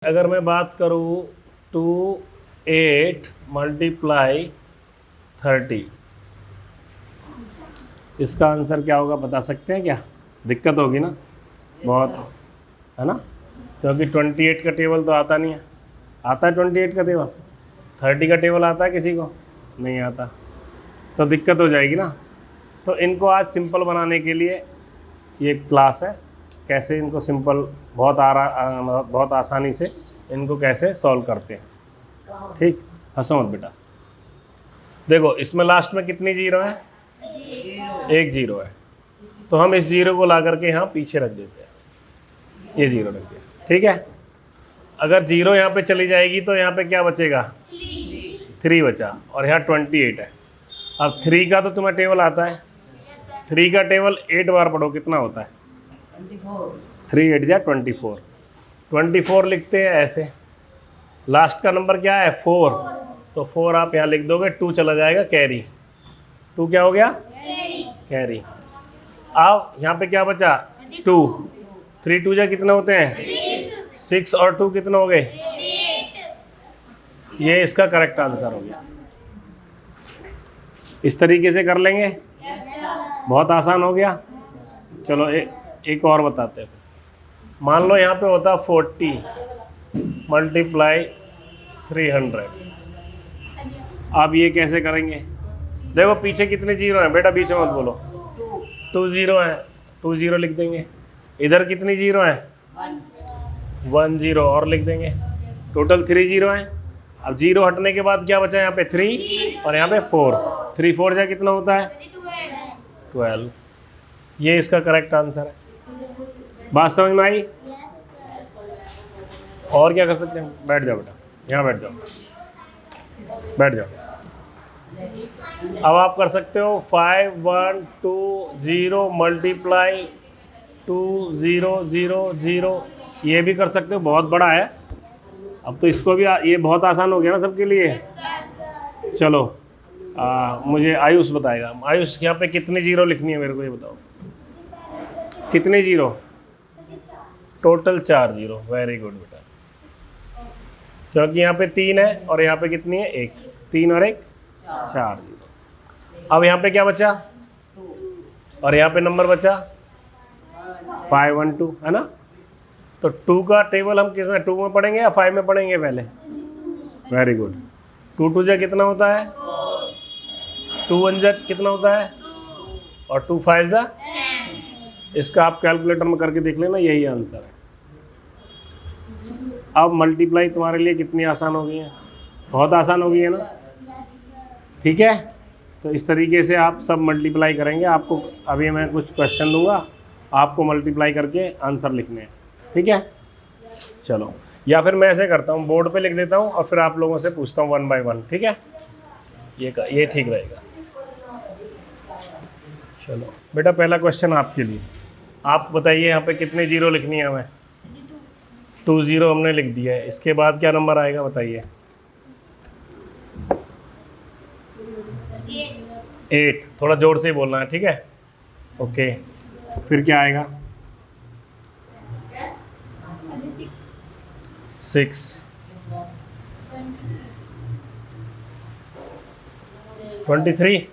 अगर मैं बात करूँ 2 8 मल्टीप्लाई 30, इसका आंसर क्या होगा बता सकते हैं क्या? दिक्कत होगी ना बहुत, है ना, क्योंकि 28 का टेबल तो आता नहीं है। आता है 28 का टेबल? 30 का टेबल आता है किसी को? नहीं आता, तो दिक्कत हो जाएगी ना। तो इनको आज सिंपल बनाने के लिए ये क्लास है, कैसे इनको सिंपल बहुत आसानी से इनको कैसे सॉल्व करते हैं। ठीक, हंसो मत बेटा। देखो इसमें लास्ट में कितनी जीरो है? एक जीरो है, तो हम इस जीरो को ला करके यहाँ पीछे रख देते हैं, ये जीरो रख दिया। ठीक है, अगर जीरो यहाँ पे चली जाएगी तो यहाँ पे क्या बचेगा? 3 बचा, और यहाँ 28 है। अब 3 का तो तुम्हें टेबल आता है, 3 का टेबल 8 बार पढ़ो, कितना होता है? 3 8 जा 24। 24 लिखते हैं ऐसे। लास्ट का नंबर क्या है? 4, तो 4 आप यहाँ लिख दोगे, 2 चला जाएगा कैरी। 2 क्या हो गया? कैरी। अब यहाँ पे क्या बचा? 2। 3 2 जा कितने होते हैं? 6 और 2 कितने हो गए? ये इसका करेक्ट आंसर हो गया। इस तरीके से कर लेंगे, बहुत आसान हो गया। चलो एक और बताते हैं। मान लो यहाँ पे होता 40 मल्टीप्लाई 300। अब ये कैसे करेंगे? देखो पीछे कितने जीरो हैं बेटा, बीच में मत बोलो। 2 जीरो हैं, 2 जीरो लिख देंगे। इधर कितनी जीरो हैं? 1 जीरो और लिख देंगे। टोटल 3 जीरो हैं। अब जीरो हटने के बाद क्या बचा यहाँ पे? 3 और यहाँ पे 4। 3 4 जा कितना होता है? 12। ये इसका करेक्ट आंसर है। बात समझ में आई? और क्या कर सकते हैं? बैठ जाओ बेटा, यहाँ बैठ जाओ, बैठ जाओ। अब आप कर सकते हो 5 1 2 0 मल्टीप्लाई 2 0 0 0। ये भी कर सकते हो, बहुत बड़ा है। अब तो इसको भी ये बहुत आसान हो गया ना सबके लिए। चलो मुझे आयुष बताएगा। आयुष यहाँ पे कितनी जीरो लिखनी है मेरे को ये बताओ। कितने zero? Total 4 zero. Very good बेटा, क्योंकि यहाँ पे 3 है और यहाँ पे कितनी है? 1। 3 और 1 4 जीरो। अब यहाँ पे क्या बचा? और यहाँ पे नंबर बचा 5 1 2, है ना। तो 2 का टेबल हम किस में, 2 में पढ़ेंगे या 5 में पढ़ेंगे पहले? Very good. 2 2 जा कितना होता है? 2 1 जा कितना होता है? और 2 5 जा? इसका आप कैलकुलेटर में करके देख लेना, यही आंसर है। अब मल्टीप्लाई तुम्हारे लिए कितनी आसान हो गई है? बहुत आसान हो गई है ना। ठीक है, तो इस तरीके से आप सब मल्टीप्लाई करेंगे। आपको अभी मैं कुछ क्वेश्चन दूंगा, आपको मल्टीप्लाई करके आंसर लिखने हैं। ठीक है, चलो, या फिर मैं ऐसे करता हूँ, बोर्ड पे लिख देता हूँ और फिर आप लोगों से पूछता हूँ 1 बाय 1। ठीक है, ये ठीक रहेगा। चलो बेटा, पहला क्वेश्चन आपके लिए। आप बताइए यहाँ पे कितने जीरो लिखनी है हमें? 2 जीरो हमने लिख दिया है। इसके बाद क्या नंबर आएगा बताइए? 8। थोड़ा जोर से ही बोलना है, ठीक है? ओके, फिर क्या आएगा? 6। 23।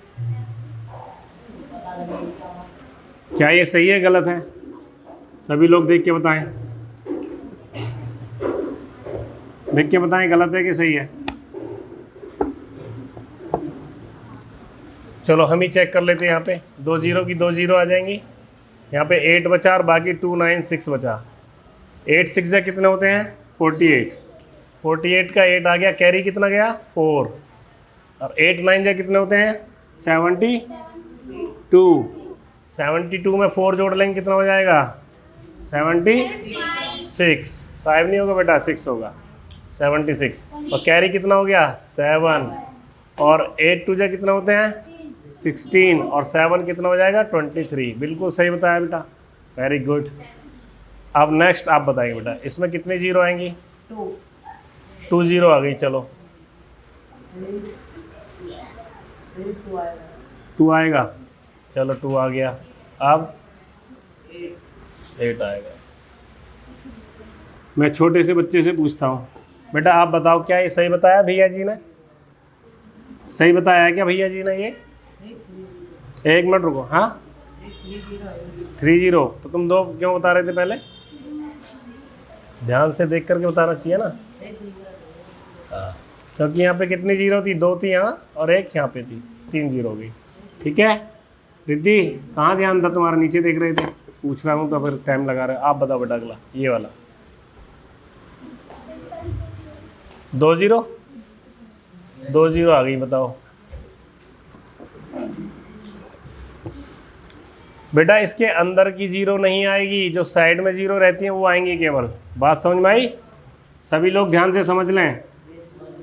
क्या ये सही है गलत है? सभी लोग देख के बताएं, देख के बताएं गलत है कि सही है। चलो हम ही चेक कर लेते हैं। यहाँ पे 2 जीरो की 2 जीरो आ जाएंगी। यहाँ पे 8 बचा और बाकी 2 9 6 बचा। 8 6 जा कितने होते हैं? 48। 48 का 8 आ गया, कैरी कितना गया? 4। और 8 9 जा कितने होते हैं? 72। 72 में 4 जोड़ लेंगे, कितना हो जाएगा? 76। 5 नहीं होगा बेटा, 6 होगा। 76। और कैरी कितना हो गया? 7। और 8 2 जा कितना होते हैं? 16। और 7 कितना हो जाएगा? 23। बिल्कुल सही बताया बेटा, वेरी गुड। अब नेक्स्ट आप बताइए बेटा, इसमें कितने जीरो आएंगी? 2 जीरो आ गई। चलो 2 आएगा। चलो 2 आ गया। अब 8 आएगा। मैं छोटे से बच्चे से पूछता हूँ, बेटा आप बताओ क्या ये सही बताया भैया जी ने? सही बताया है क्या भैया जी ने ये? एक मिनट रुको। हाँ 30। तो तुम 2 क्यों बता रहे थे पहले? ध्यान से देख करके बताना चाहिए ना। हाँ, क्योंकि यहाँ पे कितनी जीरो थी? 2 थी यहाँ और 1 यहाँ पे थी, 3 जीरो गई। ठीक है रिद्धि, कहाँ ध्यान था तुम्हारा? नीचे देख रहे थे। पूछ रहा हूँ तो फिर टाइम लगा रहे हो। आप बताओ बेटा अगला ये वाला। 2 जीरो, 2 जीरो आ गई, बताओ बेटा। इसके अंदर की जीरो नहीं आएगी, जो साइड में जीरो रहती हैं वो आएंगी केवल। बात समझ में आई? सभी लोग ध्यान से समझ लें,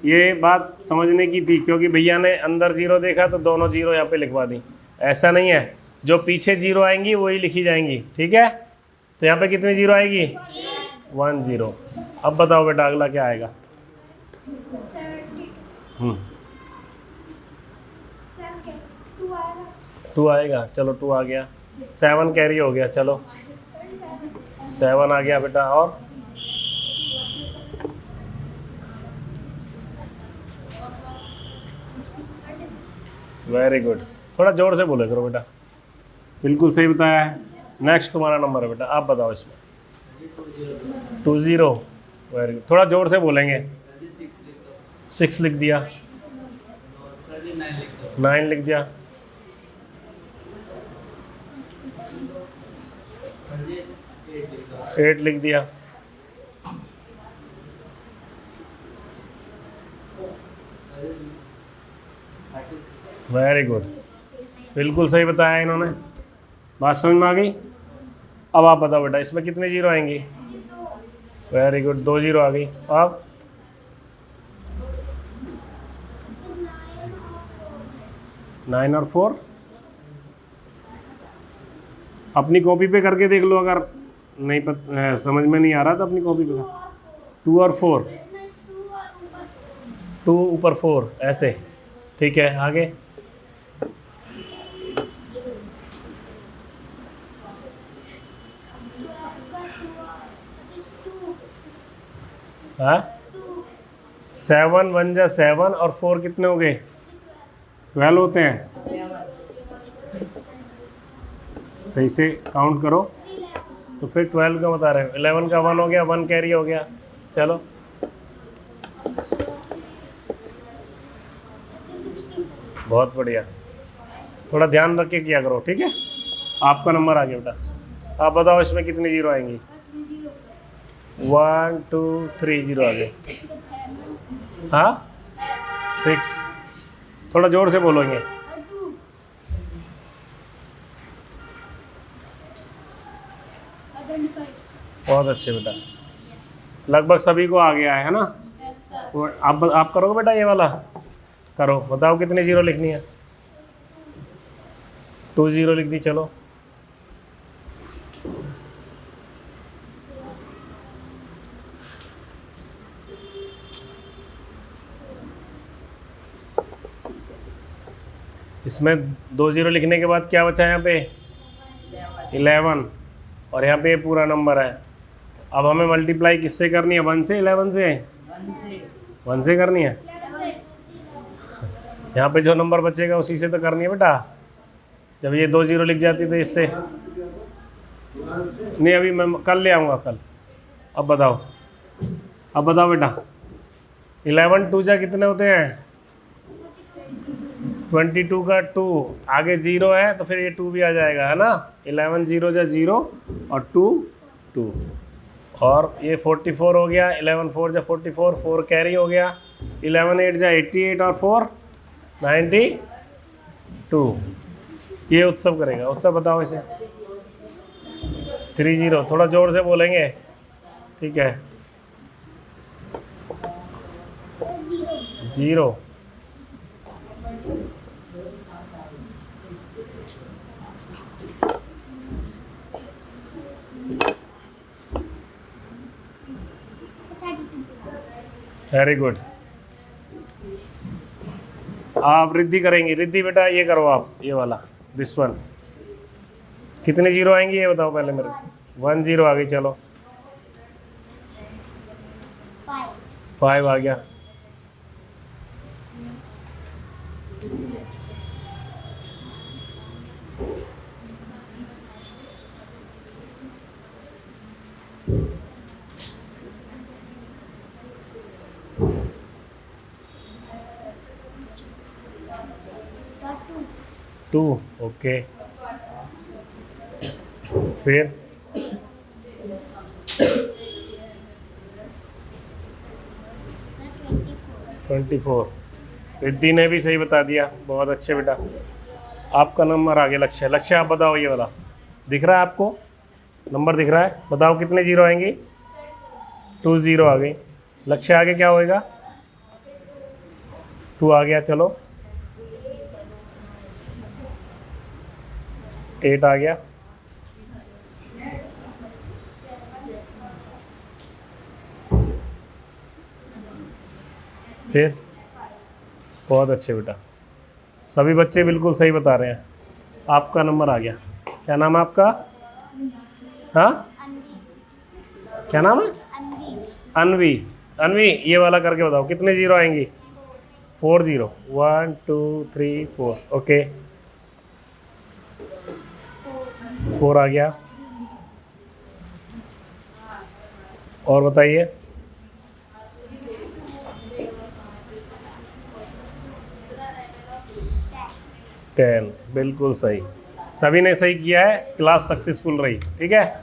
ये बात समझने की थी, क्योंकि भैया ने अंदर जीरो देखा तो दोनों जीरो यहाँ पे लिखवा दी। ऐसा नहीं है, जो पीछे जीरो आएंगी वही लिखी जाएंगी। ठीक है, तो यहाँ पे कितनी जीरो आएगी? 1 जीरो। अब बताओ बेटा अगला क्या आएगा? 2 आएगा। चलो 2 आ गया। 7 कैरी हो गया। चलो 7 आ गया बेटा। और वेरी गुड। थोड़ा जोर से बोले करो बेटा। बिल्कुल सही बताया है। नेक्स्ट तुम्हारा नंबर है बेटा, आप बताओ इसमें। 2 जीरो। Very good. थोड़ा जोर से बोलेंगे। 6 लिख दिया। 9 लिख दिया। 8 लिख दिया। वेरी गुड, बिल्कुल सही बताया इन्होंने। बात समझ में आ गई? अब आप बताओ बेटा इसमें कितने जीरो आएंगी? वेरी गुड, 2 जीरो आ गई। अब 9 और 4 अपनी कॉपी पे करके देख लो, अगर नहीं समझ में नहीं आ रहा तो अपनी कॉपी पे। 2 और 4, 2 ऊपर 4 ऐसे। ठीक है आगे। हाँ 7 1 जा 7 और 4 कितने हो गए? 12 होते हैं। सही से काउंट करो। तो फिर 12 का बता रहे हो। 11 का 1 हो गया, 1 कैरी हो गया। चलो बहुत बढ़िया। थोड़ा ध्यान रख के किया करो। ठीक है, आपका नंबर आ गया बेटा। आप बताओ इसमें कितनी जीरो आएंगी? 1 2 3 जीरो आ गए। हाँ 6। थोड़ा जोर से बोलोगे। बहुत अच्छे बेटा, लगभग सभी को आ गया है ना? आप करोगे बेटा ये वाला? करो, बताओ कितनी जीरो लिखनी है? 2 जीरो लिख दी। चलो इसमें 2 जीरो लिखने के बाद क्या बचा यहाँ पे? 11। और यहाँ पे ये पूरा नंबर है। अब हमें मल्टीप्लाई किससे करनी है? 1 से 11 से? 1 से करनी है। यहाँ पे जो नंबर बचेगा उसी से तो करनी है बेटा। जब ये 2 जीरो लिख जाती तो इससे नहीं, अभी मैं कल ले आऊँगा कल। अब बताओ, अब बताओ बेटा 11 2 जा कितने होते हैं? 22 का 2 आगे 0 है तो फिर ये 2 भी आ जाएगा, है ना? 11 0 जा 0 और 2 2। और ये 44 हो गया। 11 4 जा 44, 4 कैरी हो गया। 11 8 जा 88 और 4 92। ये उत्सव करेगा। उत्सव बताओ इसे। 3 0। थोड़ा जोर से बोलेंगे। ठीक है 0। Very good. आप रिद्धि करेंगी। रिद्धि बेटा ये करो आप, ये वाला दिस वन। कितने जीरो आएंगे ये बताओ पहले मेरे को। 1 जीरो आ गई। चलो 5 आ गया। Two, okay. फिर 24। रिद्धि ने भी सही बता दिया, बहुत अच्छे बेटा। आपका नंबर आ गया। लक्ष्य, लक्ष्य आप बताओ, ये वाला दिख रहा है आपको? नंबर दिख रहा है, बताओ कितने जीरो आएंगे? 2 0 आ गई। लक्ष्य आगे क्या होएगा? 2 आ गया, चलो 8 आ गया। फिर बहुत अच्छे बेटा, सभी बच्चे बिल्कुल सही बता रहे हैं। आपका नंबर आ गया। क्या नाम है आपका? हाँ, क्या नाम है? अनवी। अनवी, ये वाला करके बताओ कितने जीरो आएंगी? 4 0। 1 2 3 4, ओके। 4 आ गया। और बताइए। 10, बिल्कुल सही। सभी ने सही किया है, क्लास सक्सेसफुल रही। ठीक है।